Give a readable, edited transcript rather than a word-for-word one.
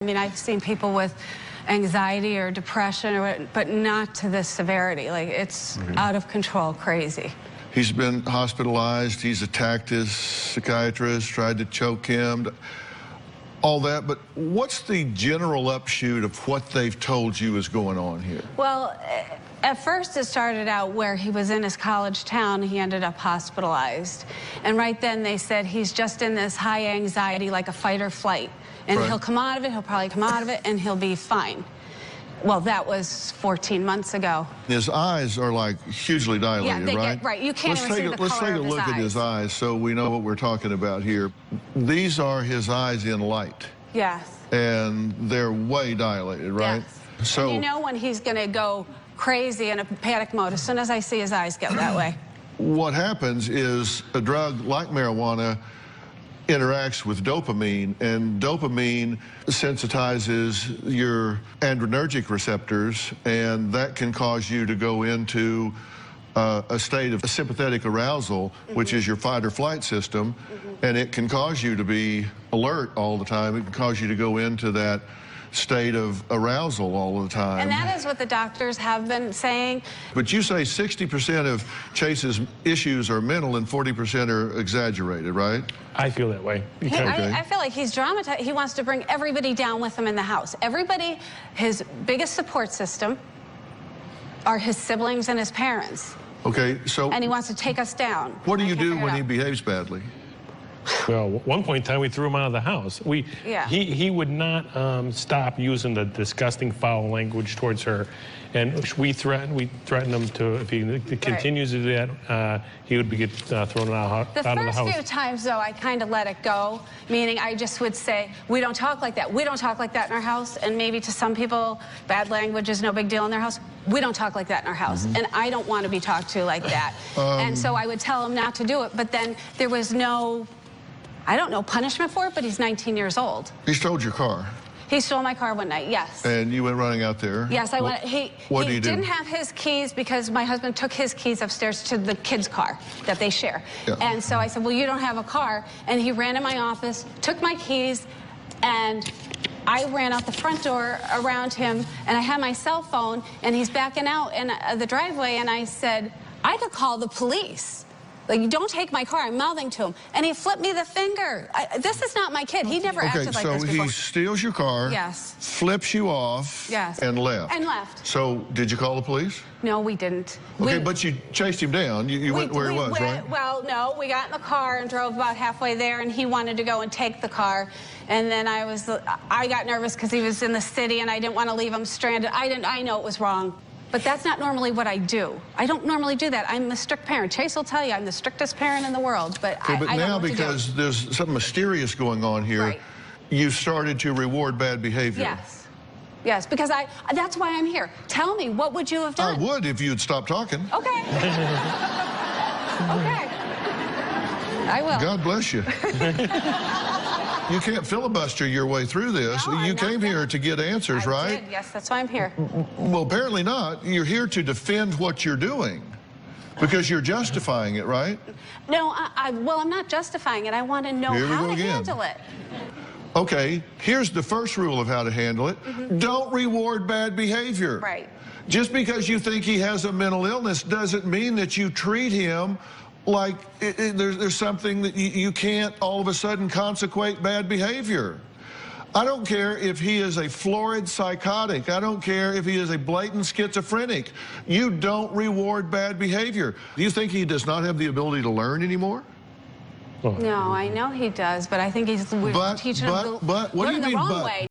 I mean, I've seen people with anxiety or depression, but not to this severity. Like, it's out of control, crazy. He's been hospitalized. He's attacked his psychiatrist, tried to choke him, all that. But what's the general upshoot of what they've told you is going on here? Well, at first it started out where he was in his college town. He ended up hospitalized. And right then they said he's just in this high anxiety, like a fight or flight. And he'll come out of it, he'll probably come out of it, and he'll be fine. Well, that was 14 months ago. His eyes are like hugely dilated, right? Right. You can't even see the color of his eyes. Let's take a look at his eyes so we know what we're talking about here. These are his eyes in light. Yes. And they're way dilated, right? Yes. So, and you know when he's going to go crazy in a panic mode as soon as I see his eyes get that way. What happens is a drug like marijuana interacts with dopamine, and dopamine sensitizes your adrenergic receptors, and that can cause you to go into a state of sympathetic arousal, which is your fight or flight system, and it can cause you to be alert all the time. It can cause you to go into that state of arousal all the time. And that is what the doctors have been saying. But you say 60% of Chase's issues are mental and 40% are exaggerated, right? I feel that way. I feel like he's dramatized. He wants to bring everybody down with him in the house. Everybody, his biggest support system are his siblings and his parents. Okay, so... And he wants to take us down. What do you do when he behaves badly? Well, at one point in time, we threw him out of the house. He would not stop using the disgusting, foul language towards her, and we threatened him to, if he continues to do that, he would get thrown out of the house. The first few times, though, I kind of let it go, meaning I just would say, we don't talk like that. We don't talk like that in our house. And maybe to some people, bad language is no big deal in their house. We don't talk like that in our house. And I don't want to be talked to like that. And so I would tell him not to do it. But then there was no... I don't know punishment for it, but he's 19 years old. He stole your car? He stole my car one night, yes. And you went running out there? Yes, I went. He didn't have his keys because my husband took his keys upstairs to the kids' car that they share. Yeah. And so I said, well, you don't have a car. And he ran in my office, took my keys, and I ran out the front door around him, and I had my cell phone, and he's backing out in the driveway, and I said, I could call the police. Like, don't take my car. I'm mouthing to him. And he flipped me the finger. This is not my kid. He never acted like this before. So he steals your car, yes, flips you off, yes, and left. And left. So did you call the police? No, we didn't. Okay, but you chased him down. You went where he was, right? Well, no, we got in the car and drove about halfway there, and he wanted to go and take the car. And then I got nervous because he was in the city, and I didn't want to leave him stranded. I know it was wrong. But that's not normally what I do. I don't normally do that. I'm a strict parent. Chase will tell you I'm the strictest parent in the world, but I don't know what to do. But now, because there's something mysterious going on here, you started to reward bad behavior. Yes. Yes, because that's why I'm here. Tell me, what would you have done? I would if you'd stop talking. Okay. Okay. I will. God bless you. You can't filibuster your way through this. No, you came here to get answers, right? Did. Yes, that's why I'm here. Well, apparently not. You're here to defend what you're doing because you're justifying it, right? No, well, I'm not justifying it. I want to know how to handle it. Okay, here's the first rule of how to handle it. Don't reward bad behavior. Right. Just because you think he has a mental illness doesn't mean that you treat him like there's something that you can't all of a sudden consequate bad behavior. I don't care if he is a florid psychotic. I don't care if he is a blatant schizophrenic. You don't reward bad behavior. Do you think he does not have the ability to learn anymore? No, I know he does, but I think we're teaching him to learn the wrong way.